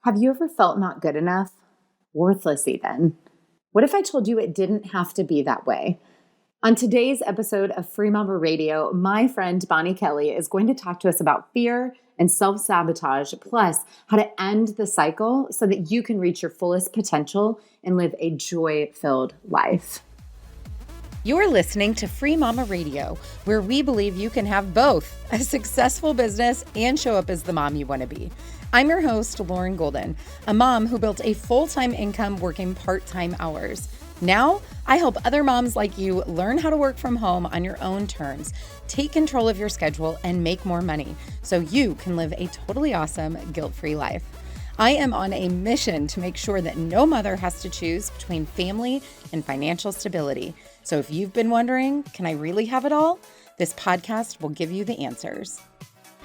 Have you ever felt not good enough? Worthless even? What if I told you it didn't have to be that way? On today's episode of Free Mama Radio, my friend Bonnie Kelly is going to talk to us about fear and self-sabotage, plus how to end the cycle so that you can reach your fullest potential and live a joy-filled life. You're listening to Free Mama Radio, where we believe you can have both a successful business and show up as the mom you want to be. I'm your host, Lauren Golden, a mom who built a full-time income working part-time hours. Now, I help other moms like you learn how to work from home on your own terms, take control of your schedule, and make more money so you can live a totally awesome, guilt-free life. I am on a mission to make sure that no mother has to choose between family and financial stability. So if you've been wondering, can I really have it all? This podcast will give you the answers.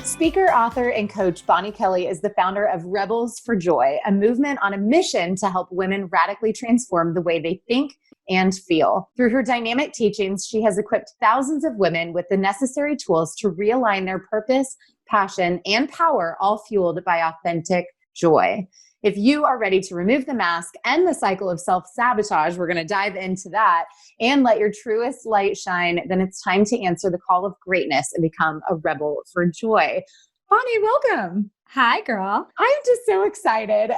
Speaker, author, and coach Bonnie Kelly is the founder of Rebels for Joy, a movement on a mission to help women radically transform the way they think and feel. Through her dynamic teachings, she has equipped thousands of women with the necessary tools to realign their purpose, passion, and power, all fueled by authentic joy. If you are ready to remove the mask and the cycle of self-sabotage, we're going to dive into that and let your truest light shine, then it's time to answer the call of greatness and become a rebel for joy. Bonnie, welcome. Hi, girl. I'm just so excited.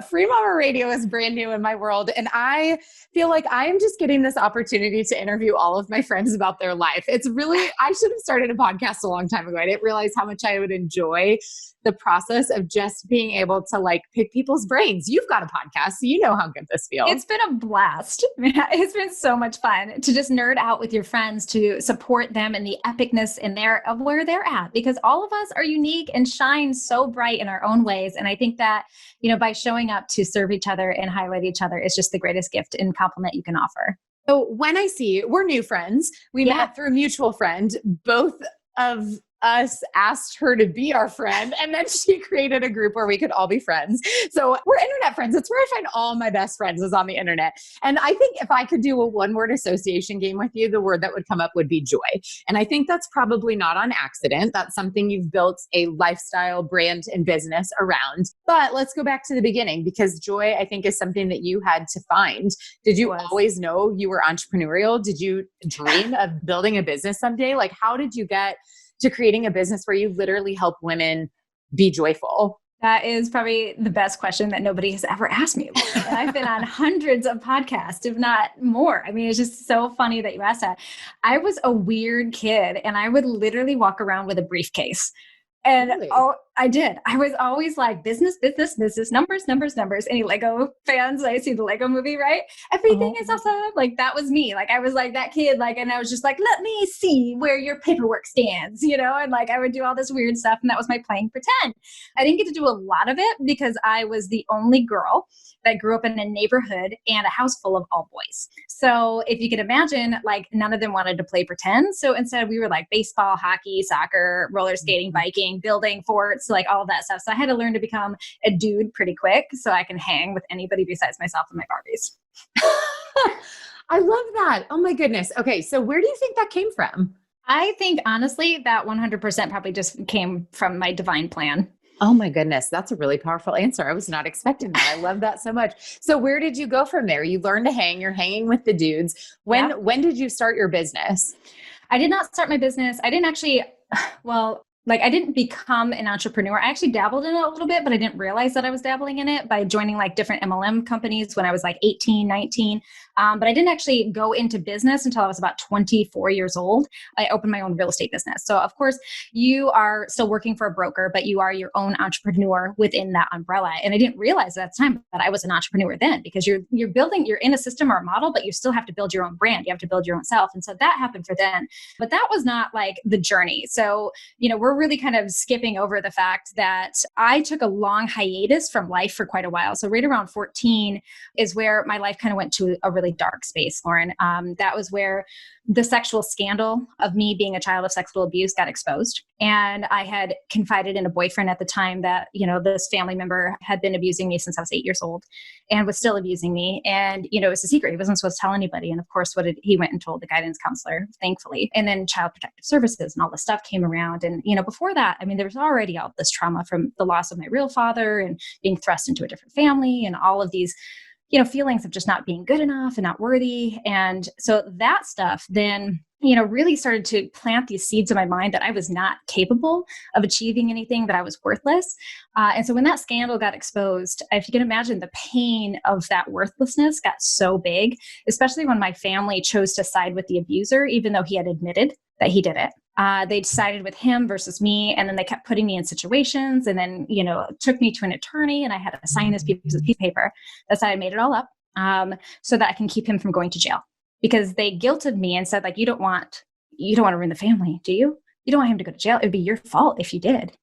Free Mama Radio is brand new in my world, and I feel like I am just getting this opportunity to interview all of my friends about their life. It's really, I should have started a podcast a long time ago. I didn't realize how much I would enjoy the process of just being able to like pick people's brains. You've got a podcast, so you know how good this feels. It's been a blast. It's been so much fun to just nerd out with your friends, to support them in the epicness of where they're at, because all of us are unique and shine so bright in our own ways. And I think that, by showing up to serve each other and highlight each other is just the greatest gift and compliment you can offer. So when I see you, we're new friends. We met through a mutual friend. Both of us asked her to be our friend, and then she created a group where we could all be friends. So we're internet friends. It's where I find all my best friends, is on the internet. And I think if I could do a one-word association game with you, the word that would come up would be joy. And I think that's probably not on accident. That's something you've built a lifestyle, brand, and business around. But let's go back to the beginning, because joy, I think, is something that you had to find. Did you always know you were entrepreneurial? Did you dream of building a business someday? Like, how did you get to creating a business where you literally help women be joyful? That is probably the best question that nobody has ever asked me. And I've been on hundreds of podcasts, if not more. I mean, it's just so funny that you asked that. I was a weird kid, and I would literally walk around with a briefcase. And Really? I did. I was always like business, numbers. Any Lego fans? I see the Lego movie, right? Everything is awesome. Like, that was me. Like, I was like that kid. Like, and I was just like, let me see where your paperwork stands, and like, I would do all this weird stuff. And that was my playing pretend. I didn't get to do a lot of it because I was the only girl that grew up in a neighborhood and a house full of all boys. So if you could imagine, like, none of them wanted to play pretend. So instead we were like baseball, hockey, soccer, roller skating, biking, building forts, like all of that stuff. So I had to learn to become a dude pretty quick so I can hang with anybody besides myself and my Barbies. I love that. Oh my goodness. Okay. So where do you think that came from? I think honestly that 100% probably just came from my divine plan. Oh my goodness. That's a really powerful answer. I was not expecting that. I love that so much. So where did you go from there? You learned to hang, you're hanging with the dudes. When did you start your business? I did not start my business. I didn't actually, I didn't become an entrepreneur. I actually dabbled in it a little bit, but I didn't realize that I was dabbling in it by joining like different MLM companies when I was like 18, 19. But I didn't actually go into business until I was about 24 years old. I opened my own real estate business. So of course you are still working for a broker, but you are your own entrepreneur within that umbrella. And I didn't realize at the time that I was an entrepreneur then, because you're in a system or a model, but you still have to build your own brand. You have to build your own self. And so that happened for then, but that was not like the journey. So, we're really kind of skipping over the fact that I took a long hiatus from life for quite a while. So right around 14 is where my life kind of went to a really dark space, Lauren. That was where the sexual scandal of me being a child of sexual abuse got exposed. And I had confided in a boyfriend at the time that, this family member had been abusing me since I was 8 years old and was still abusing me. And, it was a secret. He wasn't supposed to tell anybody. And of course, he went and told the guidance counselor, thankfully. And then Child Protective Services and all this stuff came around. And, before that, there was already all this trauma from the loss of my real father and being thrust into a different family and all of these feelings of just not being good enough and not worthy. And so that stuff then, really started to plant these seeds in my mind that I was not capable of achieving anything, that I was worthless. And so when that scandal got exposed, if you can imagine, the pain of that worthlessness got so big, especially when my family chose to side with the abuser, even though he had admitted that he did it. They decided with him versus me, and then they kept putting me in situations, and then, took me to an attorney, and I had to sign this piece of paper that said I made it all up, so that I can keep him from going to jail, because they guilted me and said, like, you don't want to ruin the family, do you? You don't want him to go to jail. It'd be your fault if you did.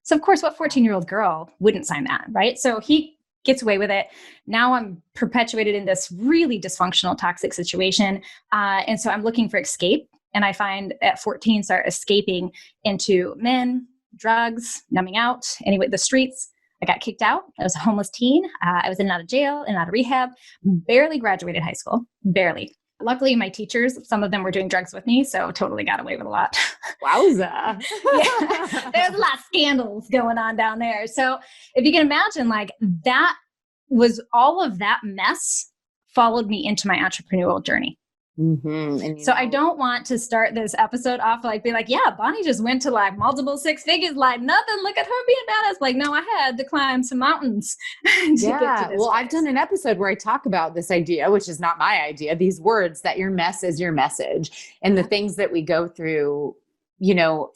So of course, what 14-year-old girl wouldn't sign that, right? So he gets away with it. Now I'm perpetuated in this really dysfunctional, toxic situation. And so I'm looking for escape. And I find at 14, start escaping into men, drugs, numbing out, anyway, the streets. I got kicked out. I was a homeless teen. I was in and out of jail and out of rehab, barely graduated high school, barely. Luckily, my teachers, some of them were doing drugs with me, so totally got away with a lot. Wowza. Yeah, there's a lot of scandals going on down there. So if you can imagine, like, that was all of that mess followed me into my entrepreneurial journey. Mm-hmm. So I don't want to start this episode off like, be like, yeah, Bonnie just went to like multiple six figures, like nothing. Look at her being badass. Like, no, I had to climb some mountains. Yeah. Well, I've done an episode where I talk about this idea, which is not my idea, these words that your mess is your message, and the things that we go through.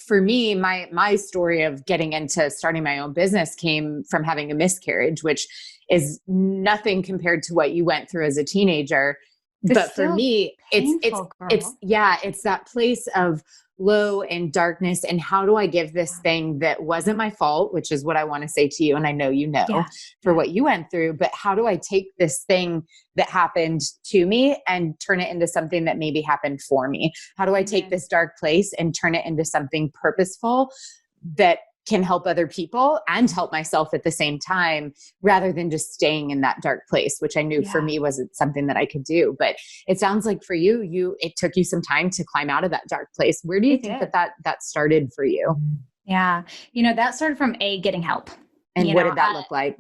For me, my story of getting into starting my own business came from having a miscarriage, which is nothing compared to what you went through as a teenager. But for me, it's that place of low and darkness. And how do I give this thing that wasn't my fault, which is what I want to say to you. And I know, for what you went through, but how do I take this thing that happened to me and turn it into something that maybe happened for me? How do I take this dark place and turn it into something purposeful that can help other people and help myself at the same time, rather than just staying in that dark place, which I knew for me wasn't something that I could do. But it sounds like for you, it took you some time to climb out of that dark place. Where do you think that started for you? Yeah. That started from getting help. And what did that look like?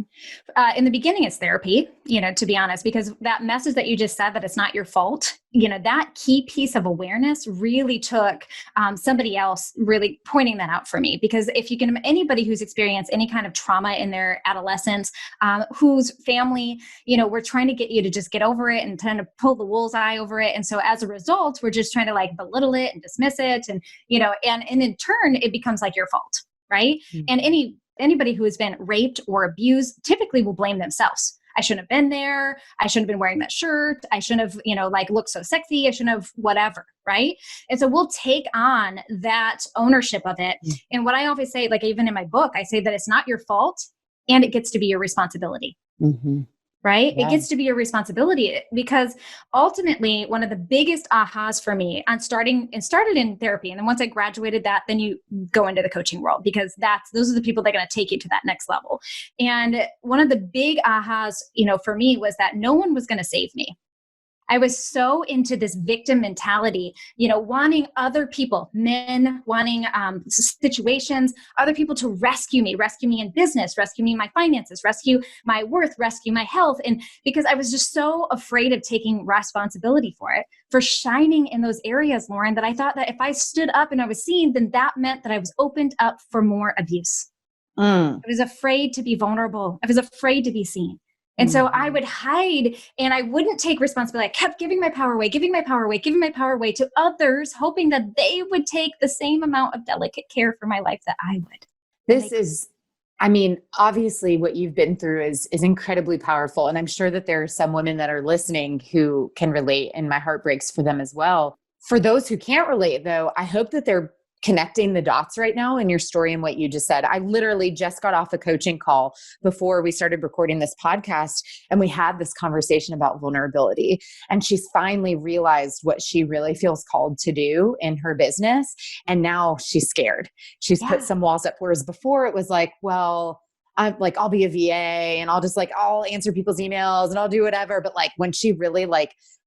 In the beginning, it's therapy, to be honest, because that message that you just said, that it's not your fault, that key piece of awareness really took somebody else really pointing that out for me. Because if you can, anybody who's experienced any kind of trauma in their adolescence, whose family, we're trying to get you to just get over it and trying to pull the wool's eye over it. And so as a result, we're just trying to like belittle it and dismiss it. And, and in turn, it becomes like your fault. Right. Mm-hmm. And anybody who has been raped or abused typically will blame themselves. I shouldn't have been there. I shouldn't have been wearing that shirt. I shouldn't have, looked so sexy. I shouldn't have whatever. Right. And so we'll take on that ownership of it. Mm-hmm. And what I always say, like even in my book, I say that it's not your fault and it gets to be your responsibility. Mm-hmm. Right? Yeah. It gets to be your responsibility, because ultimately one of the biggest ahas for me started in therapy. And then once I graduated that, then you go into the coaching world, because those are the people that are going to take you to that next level. And one of the big ahas, for me was that no one was going to save me. I was so into this victim mentality, wanting other people, men, wanting situations, other people to rescue me in business, rescue me in my finances, rescue my worth, rescue my health. And because I was just so afraid of taking responsibility for shining in those areas, Lauren, that I thought that if I stood up and I was seen, then that meant that I was opened up for more abuse. I was afraid to be vulnerable. I was afraid to be seen. And so I would hide and I wouldn't take responsibility. I kept giving my power away to others, hoping that they would take the same amount of delicate care for my life that I would. Obviously what you've been through is incredibly powerful. And I'm sure that there are some women that are listening who can relate, and my heart breaks for them as well. For those who can't relate though, I hope that they're connecting the dots right now in your story and what you just said. I literally just got off a coaching call before we started recording this podcast, and we had this conversation about vulnerability. And she's finally realized what she really feels called to do in her business. And now she's scared. She's put some walls up, whereas before it was like, well, I'm like, I'll be a VA and I'll just like, I'll answer people's emails and I'll do whatever. But like when she really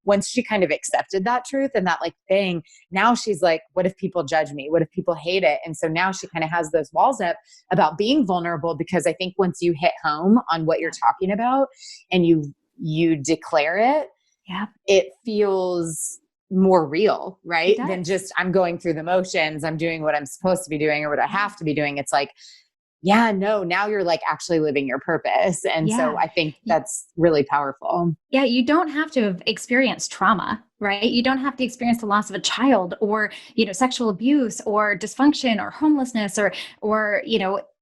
once she kind of accepted that truth and that like thing, now she's like, what if people judge me? What if people hate it? And so now she kind of has those walls up about being vulnerable, because I think once you hit home on what you're talking about and you declare it, it feels more real, right? Than just, I'm going through the motions, I'm doing what I'm supposed to be doing or what I have to be doing. It's like, now you're like actually living your purpose. And so I think that's really powerful. Yeah. You don't have to have experienced trauma, right? You don't have to experience the loss of a child or, sexual abuse or dysfunction or homelessness or,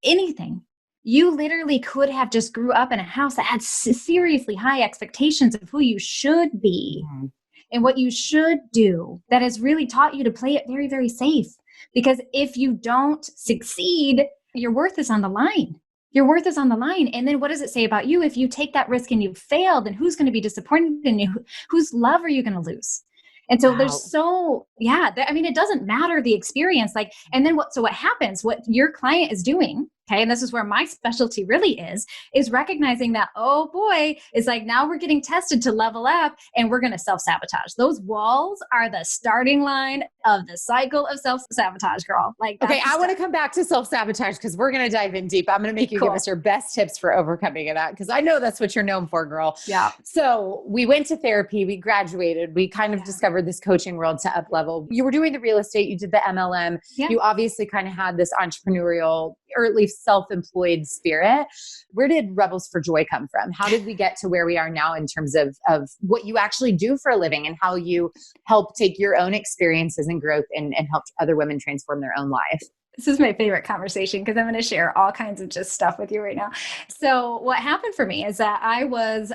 anything. You literally could have just grew up in a house that had seriously high expectations of who you should be and what you should do, that has really taught you to play it very, very safe. Because if you don't succeed, your worth is on the line. Your worth is on the line. And then what does it say about you? If you take that risk and you fail, then who's going to be disappointed in you? Whose love are you going to lose? And so it doesn't matter the experience. And then what happens, what your client is doing, okay, and this is where my specialty really is recognizing that, oh boy, it's like now we're getting tested to level up and we're going to self-sabotage. Those walls are the starting line of the cycle of self-sabotage, girl. Okay, I want to come back to self-sabotage because we're going to dive in deep. I'm going to make you give us your best tips for overcoming that, because I know that's what you're known for, girl. Yeah. So we went to therapy, we graduated, we kind of discovered this coaching world to up level. You were doing the real estate, you did the MLM. Yeah. You obviously kind of had this entrepreneurial, or at least self-employed spirit. Where did Rebels for Joy come from? How did we get to where we are now in terms of what you actually do for a living and how you help take your own experiences and growth and help other women transform their own life? This is my favorite conversation because I'm going to share all kinds of just stuff with you right now. So what happened for me is that I was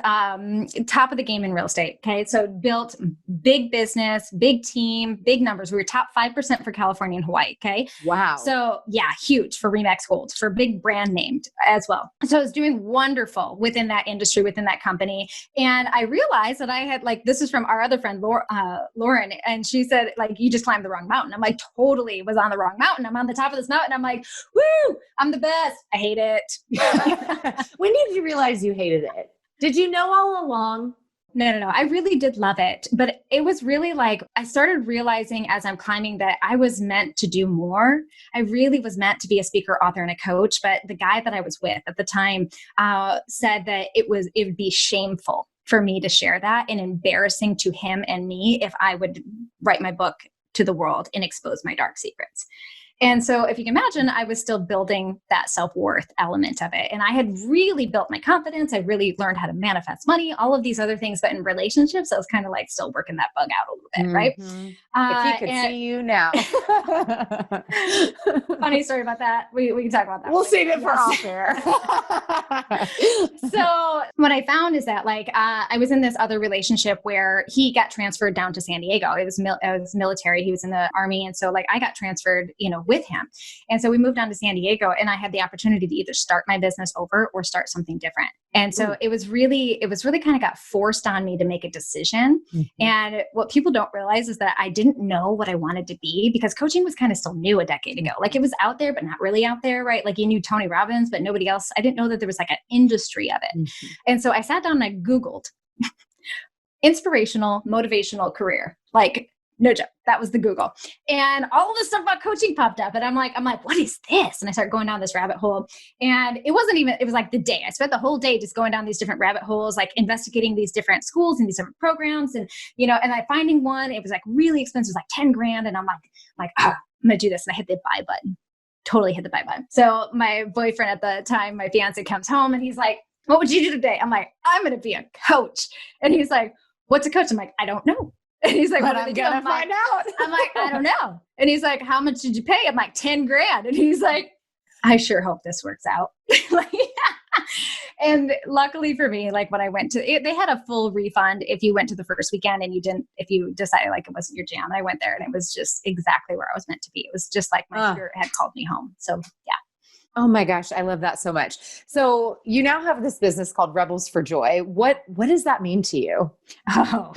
top of the game in real estate. Okay. So built big business, big team, big numbers. We were top 5% for California and Hawaii. Okay. Wow. So yeah, huge for Remax Gold, for big brand named as well. So I was doing wonderful within that industry, within that company. And I realized that I had this is from our other friend, Lauren. And she said, you just climbed the wrong mountain. I'm like, totally was on the wrong mountain. I'm on the top of this mountain. I'm like, woo, I'm the best. I hate it. When did you realize you hated it? Did you know all along? No. I really did love it. But it was really I started realizing as I'm climbing that I was meant to do more. I really was meant to be a speaker, author, and a coach. But the guy that I was with at the time said that it would be shameful for me to share that and embarrassing to him and me if I would write my book to the world and expose my dark secrets. And so if you can imagine, I was still building that self-worth element of it. And I had really built my confidence. I really learned how to manifest money, all of these other things. But in relationships, I was kind of still working that bug out a little bit, right? If you could see you now. Funny story about that. We can talk about that. We'll save it for off air. So what I found is that I was in this other relationship where he got transferred down to San Diego. It was military. He was in the Army. And so I got transferred, with him. And so we moved on to San Diego and I had the opportunity to either start my business over or start something different. And so it was really kind of got forced on me to make a decision. Mm-hmm. And what people don't realize is that I didn't know what I wanted to be because coaching was kind of still new a decade ago. It was out there, but not really out there, right? You knew Tony Robbins, but nobody else. I didn't know that there was an industry of it. Mm-hmm. And so I sat down and I Googled inspirational, motivational career. No joke. That was the Google. And all of this stuff about coaching popped up. And I'm like, what is this? And I started going down this rabbit hole. And it was the day. I spent the whole day just going down these different rabbit holes, investigating these different schools and these different programs. And, and I finding one, it was really expensive, it was 10 grand. And I'm like, I'm going to do this. And I hit the buy button. Totally hit the buy button. So my boyfriend at the time, my fiance, comes home and he's like, what would you do today? I'm like, I'm going to be a coach. And he's like, what's a coach? I'm like, I don't know. And he's like, but I'm going to find out. I'm like, I don't know. And he's like, how much did you pay? I'm like, 10 grand. And he's like, I sure hope this works out. And luckily for me, like when I went to it, they had a full refund if you went to the first weekend and if you decided like it wasn't your jam. And I went there and it was just exactly where I was meant to be. It was just like my spirit had called me home. So yeah. Oh my gosh, I love that so much. So you now have this business called Rebels for Joy. What does that mean to you? Oh,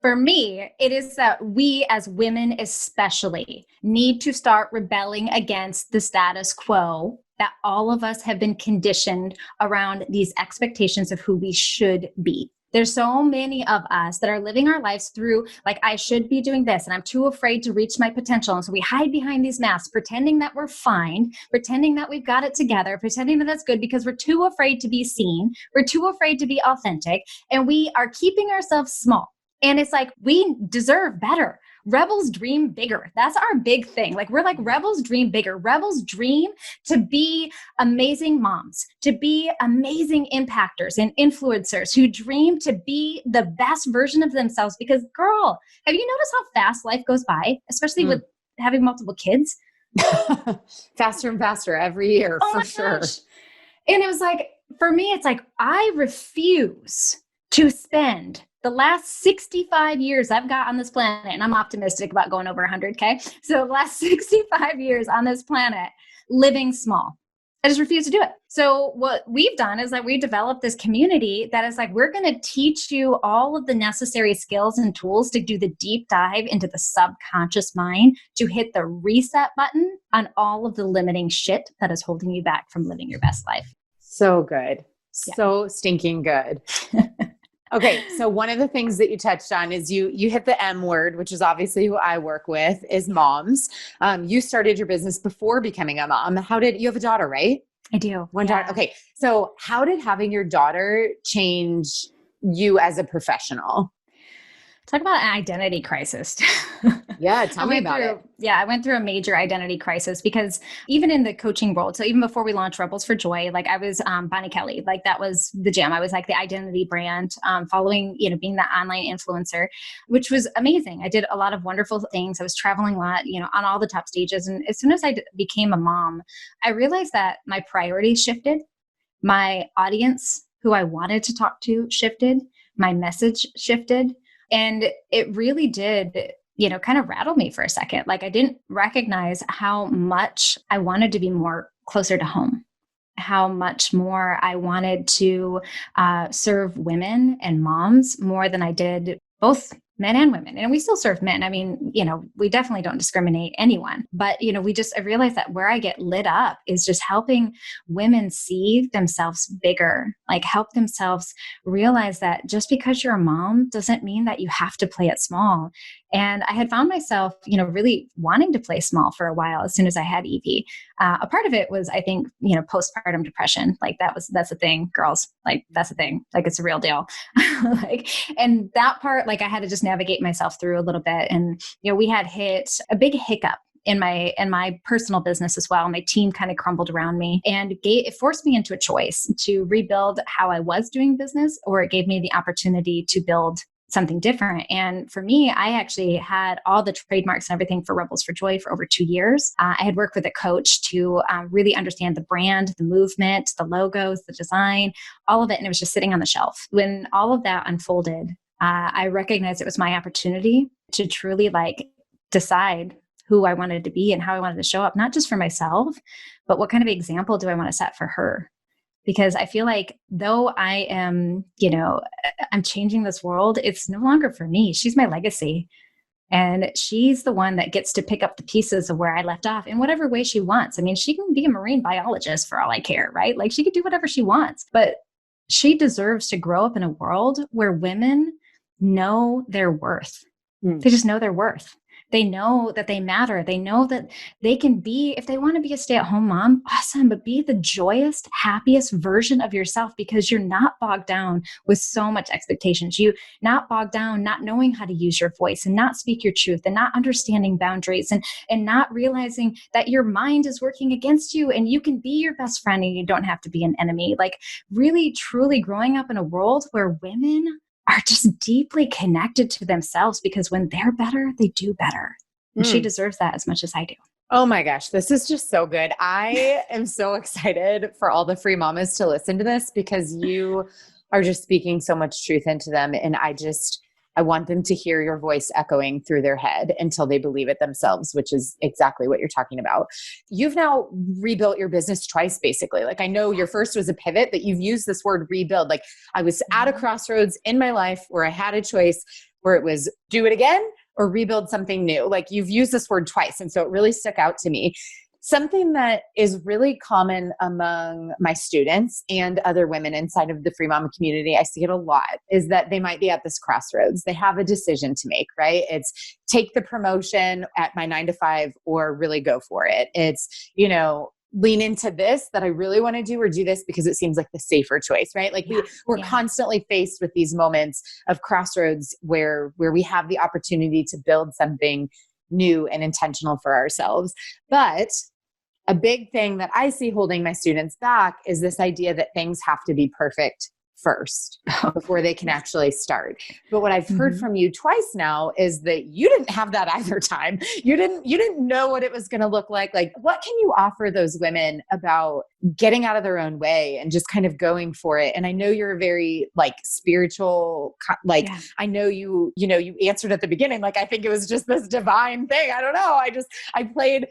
for me, it is that we as women especially need to start rebelling against the status quo that all of us have been conditioned around these expectations of who we should be. There's so many of us that are living our lives through like, I should be doing this and I'm too afraid to reach my potential. And so we hide behind these masks, pretending that we're fine, pretending that we've got it together, pretending that that's good because we're too afraid to be seen. We're too afraid to be authentic and we are keeping ourselves small. And it's like, we deserve better. Rebels dream bigger. That's our big thing. Like we're like rebels dream bigger. Rebels dream to be amazing moms, to be amazing impactors and influencers who dream to be the best version of themselves. Because girl, have you noticed how fast life goes by, especially with having multiple kids? Faster and faster every year, for sure. Gosh. And it was like, for me, it's like, I refuse to spend the last 65 years I've got on this planet, and I'm optimistic about going over 100K. So the last 65 years on this planet, living small. I just refuse to do it. So what we've done is that we developed this community that is like, we're going to teach you all of the necessary skills and tools to do the deep dive into the subconscious mind, to hit the reset button on all of the limiting shit that is holding you back from living your best life. So good. So stinking good. Okay. So one of the things that you touched on is you hit the M word, which is obviously who I work with, is moms. You started your business before becoming a mom. You have a daughter, right? I do. One daughter. Okay. So how did having your daughter change you as a professional? Talk about an identity crisis. Yeah, tell me about it. Yeah, I went through a major identity crisis because even in the coaching world, so even before we launched Rebels for Joy, like I was Bonnie Kelly, like that was the jam. I was like the identity brand, following, being that online influencer, which was amazing. I did a lot of wonderful things. I was traveling a lot, on all the top stages. And as soon as I became a mom, I realized that my priorities shifted. My audience, who I wanted to talk to, shifted. My message shifted. And it really did, kind of rattle me for a second. Like I didn't recognize how much I wanted to be more closer to home, how much more I wanted to serve women and moms more than I did both men and women. And we still serve men. I mean, we definitely don't discriminate anyone, but, I realized that where I get lit up is just helping women see themselves bigger, like help themselves realize that just because you're a mom doesn't mean that you have to play it small. And I had found myself, really wanting to play small for a while as soon as I had Evie. A part of it was, I think, postpartum depression. Like that's a thing, girls. Like that's a thing. Like it's a real deal. And that part, like I had to just navigate myself through a little bit. And, we had hit a big hiccup in my personal business as well. My team kind of crumbled around me, and it forced me into a choice to rebuild how I was doing business, or it gave me the opportunity to build something different. And for me, I actually had all the trademarks and everything for Rebels for Joy for over 2 years. I had worked with a coach to really understand the brand, the movement, the logos, the design, all of it. And it was just sitting on the shelf. When all of that unfolded, I recognized it was my opportunity to truly decide who I wanted to be and how I wanted to show up, not just for myself, but what kind of example do I want to set for her? Because I feel like though I am, I'm changing this world, it's no longer for me. She's my legacy. And she's the one that gets to pick up the pieces of where I left off in whatever way she wants. I mean, she can be a marine biologist for all I care, right? Like she could do whatever she wants, but she deserves to grow up in a world where women know their worth. They just know their worth. They know that they matter. They know that they can be, if they want to be a stay-at-home mom, awesome, but be the joyous, happiest version of yourself, because you're not bogged down with so much expectations. You're not bogged down not knowing how to use your voice and not speak your truth and not understanding boundaries and not realizing that your mind is working against you and you can be your best friend and you don't have to be an enemy. Like really, truly growing up in a world where women are just deeply connected to themselves, because when they're better, they do better. And she deserves that as much as I do. Oh my gosh, this is just so good. I am so excited for all the free mamas to listen to this because you are just speaking so much truth into them. And I want them to hear your voice echoing through their head until they believe it themselves, which is exactly what you're talking about. You've now rebuilt your business twice, basically. Like I know your first was a pivot, but you've used this word rebuild. Like I was at a crossroads in my life where I had a choice where it was do it again or rebuild something new. Like you've used this word twice. And so it really stuck out to me. Something that is really common among my students and other women inside of the Free Mama community, I see it a lot, is that they might be at this crossroads. They have a decision to make, right? It's take the promotion at my 9 to 5 or really go for it. It's, lean into this that I really want to do or do this because it seems like the safer choice, right? Like we're constantly faced with these moments of crossroads where we have the opportunity to build something new and intentional for ourselves. But a big thing that I see holding my students back is this idea that things have to be perfect first before they can actually start. But what I've heard from you twice now is that you didn't have that either time. You didn't know what it was going to look like. Like, what can you offer those women about getting out of their own way and just kind of going for it? And I know you're a very spiritual, I know you answered at the beginning. Like, I think it was just this divine thing. I don't know. I played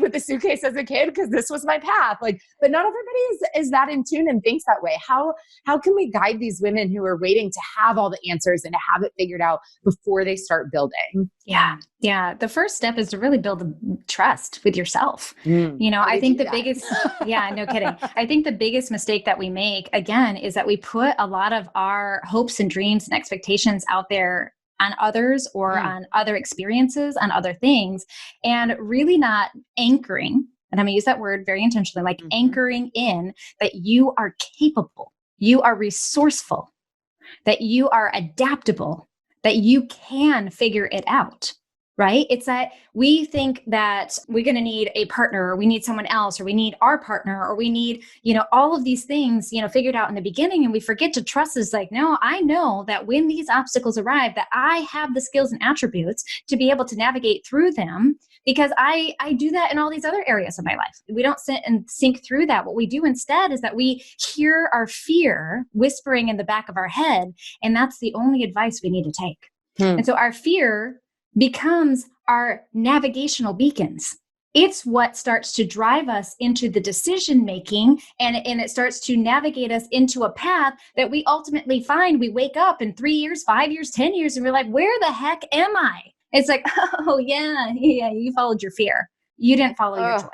with the suitcase as a kid because this was my path. But not everybody is that in tune and thinks that way. How can we guide these women who are waiting to have all the answers and to have it figured out before they start building? Yeah. Yeah. The first step is to really build trust with yourself. I think the biggest, no kidding. I think the biggest mistake that we make, again, is that we put a lot of our hopes and dreams and expectations out there on others or on other experiences, on other things, and really not anchoring. And I'm going to use that word very intentionally, anchoring in that you are capable, you are resourceful, that you are adaptable, that you can figure it out, right? It's that we think that we're going to need a partner, or we need someone else, or we need our partner, or we need, all of these things, figured out in the beginning. And we forget to trust is no, I know that when these obstacles arrive, that I have the skills and attributes to be able to navigate through them because I do that in all these other areas of my life. We don't sit and think through that. What we do instead is that we hear our fear whispering in the back of our head. And that's the only advice we need to take. And so our fear becomes our navigational beacons. It's what starts to drive us into the decision making, and it starts to navigate us into a path that we ultimately find. We wake up in 3 years, 5 years, 10 years, and we're like, where the heck am I? It's like, oh yeah, you followed your fear. You didn't follow your joy.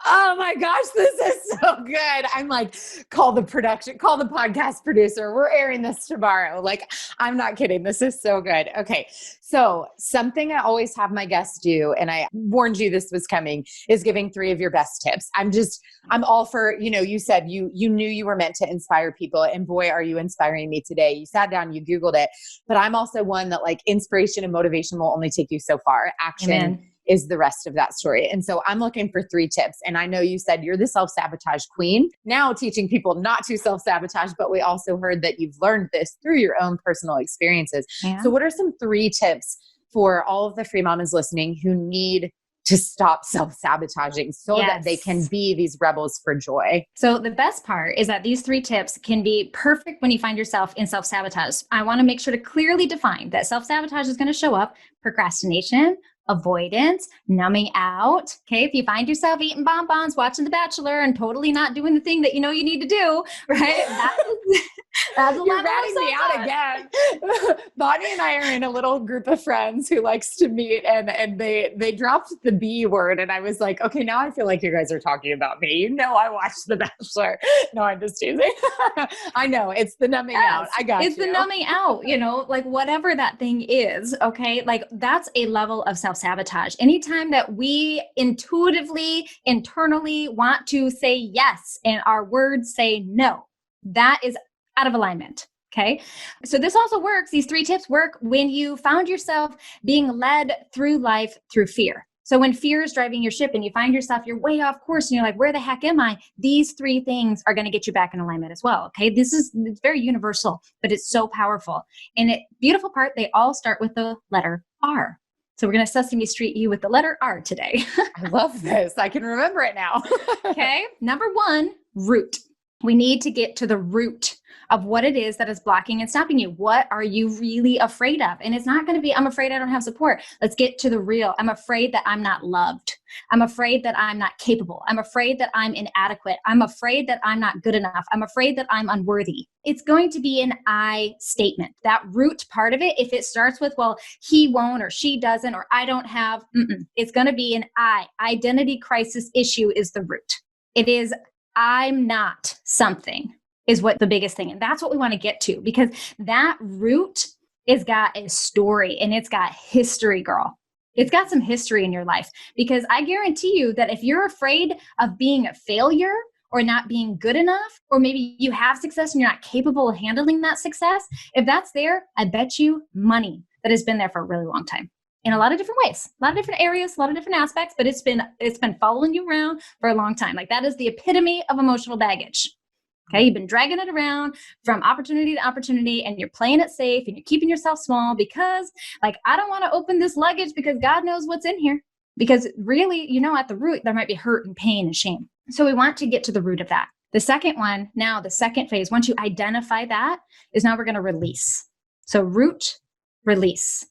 Oh my gosh, this is so good. I'm like, call the podcast producer. We're airing this tomorrow. Like, I'm not kidding. This is so good. Okay. So something I always have my guests do, and I warned you this was coming, is giving 3 of your best tips. I'm all for, you said you knew you were meant to inspire people, and boy, are you inspiring me today. You sat down, you Googled it, but I'm also one that inspiration and motivation will only take you so far. Action. Amen. Is the rest of that story. And so I'm looking for 3 tips. And I know you said you're the self-sabotage queen, now teaching people not to self-sabotage, but we also heard that you've learned this through your own personal experiences. Yeah. So what are some 3 tips for all of the free mamas listening who need to stop self-sabotaging so that they can be these rebels for joy? So the best part is that these 3 tips can be perfect when you find yourself in self-sabotage. I want to make sure to clearly define that self-sabotage is going to show up: procrastination, avoidance, numbing out. Okay. If you find yourself eating bonbons, watching The Bachelor, and totally not doing the thing that you need to do, right? That's a You're ratting me out again. Bonnie and I are in a little group of friends who likes to meet, and they dropped the B word. And I was like, okay, now I feel like you guys are talking about me. I watched The Bachelor. No, I'm just teasing. I know it's the numbing out. I got it's you. The numbing out, whatever that thing is. Okay. That's a level of self-sabotage. Anytime that we intuitively, internally want to say yes and our words say no, that is out of alignment. Okay. So this also works. These 3 tips work when you found yourself being led through life through fear. So when fear is driving your ship and you find yourself, you're way off course and you're like, where the heck am I? These 3 things are going to get you back in alignment as well. Okay. It's very universal, but it's so powerful. And beautiful part, they all start with the letter R. So we're going to Sesame Street you with the letter R today. I love this. I can remember it now. Okay. Number 1, root. We need to get to the root of what it is that is blocking and stopping you. What are you really afraid of? And it's not going to be, I'm afraid I don't have support. Let's get to the real. I'm afraid that I'm not loved. I'm afraid that I'm not capable. I'm afraid that I'm inadequate. I'm afraid that I'm not good enough. I'm afraid that I'm unworthy. It's going to be an I statement. That root part of it, if it starts with, well, he won't or she doesn't or I don't have, it's going to be an I. Identity crisis issue is the root. It is I'm not something is what the biggest thing. And that's what we want to get to, because that root has got a story and it's got history, girl. It's got some history in your life, because I guarantee you that if you're afraid of being a failure or not being good enough, or maybe you have success and you're not capable of handling that success, if that's there, I bet you money that has been there for a really long time. In a lot of different ways, a lot of different areas, a lot of different aspects, but it's been following you around for a long time. Like that is the epitome of emotional baggage. Okay, you've been dragging it around from opportunity to opportunity, and you're playing it safe and you're keeping yourself small because, like, I don't want to open this luggage because God knows what's in here. Because really, at the root, there might be hurt and pain and shame. So we want to get to the root of that. The second one, now the second phase, once you identify that, is now we're going to release. So root, release.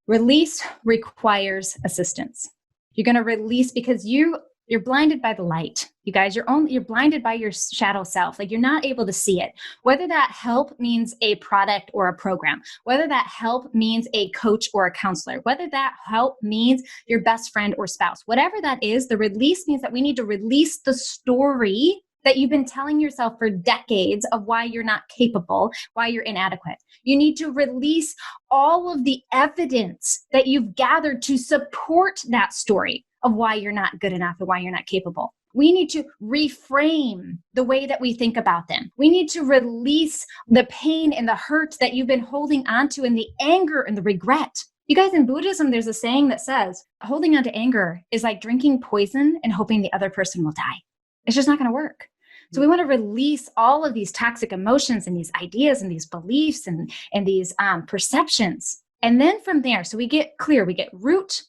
Release requires assistance. You're going to release because you're blinded by the light. You guys, you're blinded by your shadow self. Like you're not able to see it. Whether that help means a product or a program, whether that help means a coach or a counselor, whether that help means your best friend or spouse, whatever that is, the release means that we need to release the story that you've been telling yourself for decades of why you're not capable, why you're inadequate. You need to release all of the evidence that you've gathered to support that story of why you're not good enough and why you're not capable. We need to reframe the way that we think about them. We need to release the pain and the hurt that you've been holding onto and the anger and the regret. You guys, in Buddhism, there's a saying that says, holding on to anger is like drinking poison and hoping the other person will die. It's just not going to work. So we want to release all of these toxic emotions and these ideas and these beliefs and these perceptions. And then from there, so we get clear, we get root,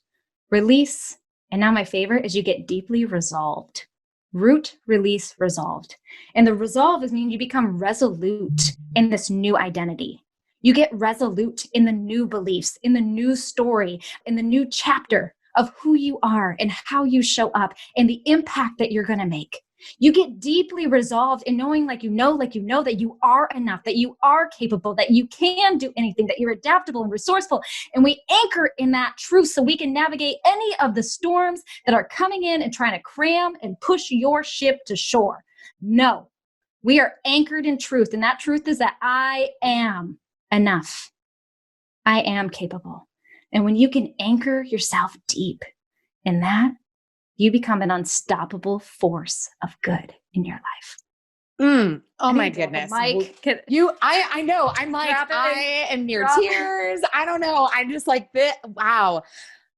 release, and now my favorite is you get deeply resolved. Root, release, resolved. And the resolve is meaning you become resolute in this new identity. You get resolute in the new beliefs, in the new story, in the new chapter of who you are and how you show up and the impact that you're going to make. You get deeply resolved in knowing that you are enough, that you are capable, that you can do anything, that you're adaptable and resourceful. And we anchor in that truth so we can navigate any of the storms that are coming in and trying to cram and push your ship to shore. No, we are anchored in truth. And that truth is that I am enough. I am capable. And when you can anchor yourself deep in that, you become an unstoppable force of good in your life. Oh my goodness. Mike, I know. I'm like, I am near tears. I don't know. I'm just like, wow.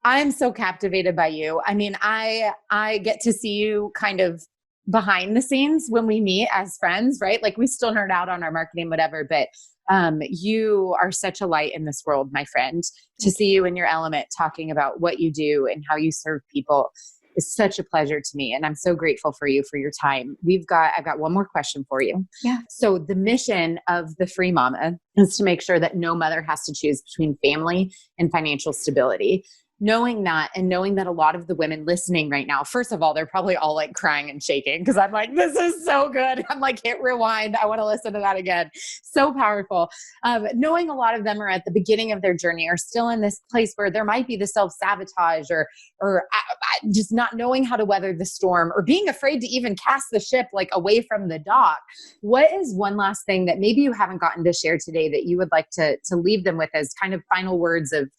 I'm so captivated by you. I mean, I get to see you kind of behind the scenes when we meet as friends, right? Like we still nerd out on our marketing, whatever, but you are such a light in this world, my friend. To see you in your element, talking about what you do and how you serve people is such a pleasure to me. And I'm so grateful for you, for your time. I've got one more question for you. Yeah. So the mission of the Free Mama is to make sure that no mother has to choose between family and financial stability. Knowing that, and knowing that a lot of the women listening right now, first of all, they're probably all like crying and shaking because I'm like, this is so good. I'm like, hit rewind. I want to listen to that again. So powerful. Knowing a lot of them are at the beginning of their journey, are still in this place where there might be the self-sabotage or just not knowing how to weather the storm, or being afraid to even cast the ship like away from the dock. What is one last thing that maybe you haven't gotten to share today that you would like to leave them with as kind of final words of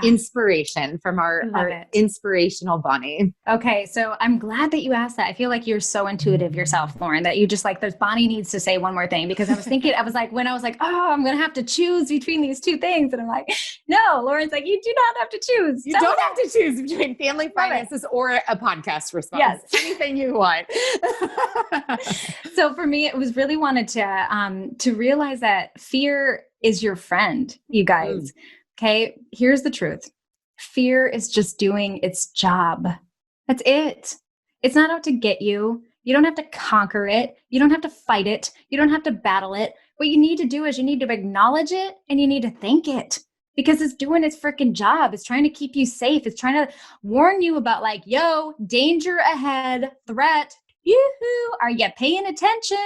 inspiration from our inspirational Bonnie? Okay. So I'm glad that you asked that. I feel like you're so intuitive yourself, Lauren, that you just like, there's Bonnie needs to say one more thing, because I was thinking, when I was like, oh, I'm going to have to choose between these two things. And I'm like, no, Lauren's like, you do not have to choose. You don't have to choose between family finances or a podcast response. Yes. Anything you want. So for me, it was really wanted to realize that fear is your friend, you guys. Okay. Here's the truth. Fear is just doing its job. That's it. It's not out to get you. You don't have to conquer it. You don't have to fight it. You don't have to battle it. What you need to do is you need to acknowledge it and you need to thank it because it's doing its freaking job. It's trying to keep you safe. It's trying to warn you about like, yo, danger ahead, threat. Yoo-hoo, are you paying attention?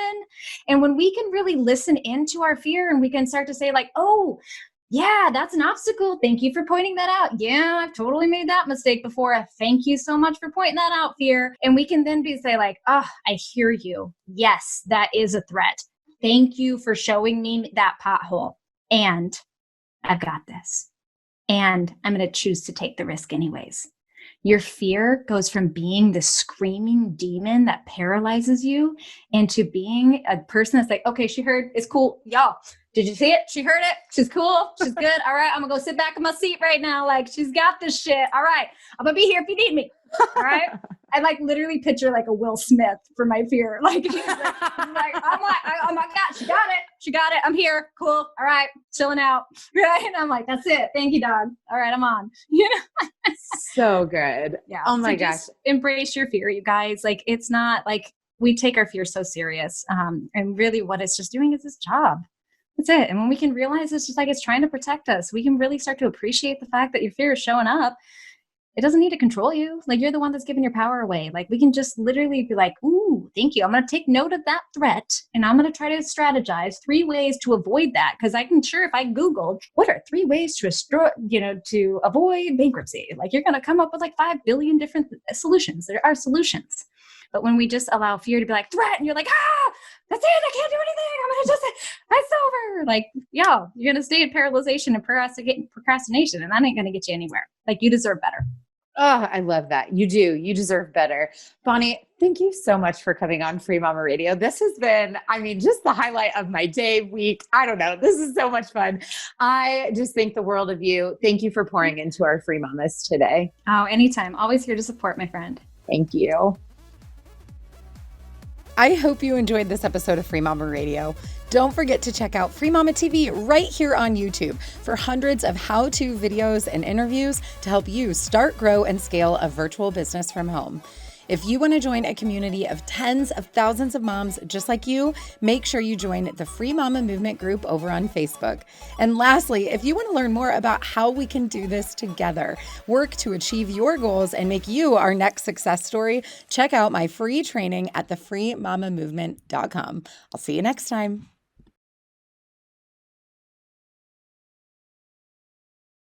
And when we can really listen into our fear and we can start to say like, oh, yeah, that's an obstacle. Thank you for pointing that out. Yeah, I've totally made that mistake before. Thank you so much for pointing that out, fear. And we can then say like, oh, I hear you. Yes, that is a threat. Thank you for showing me that pothole. And I've got this. And I'm going to choose to take the risk anyways. Your fear goes from being the screaming demon that paralyzes you into being a person that's like, okay, she heard, it's cool. Y'all, did you see it? She heard it. She's cool. She's good. All right. I'm going to go sit back in my seat right now. Like, she's got this shit. All right. I'm going to be here if you need me. All right. I like literally picture like a Will Smith for my fear. Like, oh my God, she got it. She got it. I'm here. Cool. All right. Chilling out. Right. And I'm like, that's it. Thank you, dog. All right. I'm on. You know? So good. Yeah. Oh my gosh. Embrace your fear, you guys. Like, it's not like we take our fear so serious. And really what it's just doing is its job. That's it. And when we can realize it's just like it's trying to protect us, we can really start to appreciate the fact that your fear is showing up. It doesn't need to control you. Like, you're the one that's giving your power away. Like, we can just literally be like, ooh, thank you. I'm going to take note of that threat and I'm going to try to strategize 3 ways to avoid that. Cause I can sure if I Googled what are 3 ways to avoid bankruptcy, like you're going to come up with like 5 billion different solutions. There are solutions. But when we just allow fear to be like threat and you're like, that's it. I can't do anything. I'm going to just, it's over. Like, yo, you're going to stay in paralyzation and procrastination and that ain't going to get you anywhere. Like, you deserve better. Oh, I love that. You do. You deserve better. Bonnie, thank you so much for coming on Free Mama Radio. This has been, just the highlight of my day, week. I don't know. This is so much fun. I just think the world of you. Thank you for pouring into our Free Mamas today. Oh, anytime. Always here to support, my friend. Thank you. I hope you enjoyed this episode of Free Mama Radio. Don't forget to check out Free Mama TV right here on YouTube for hundreds of how-to videos and interviews to help you start, grow, and scale a virtual business from home. If you want to join a community of tens of thousands of moms just like you, make sure you join the Free Mama Movement group over on Facebook. And lastly, if you want to learn more about how we can do this together, work to achieve your goals, and make you our next success story, check out my free training at thefreemamamovement.com. I'll see you next time.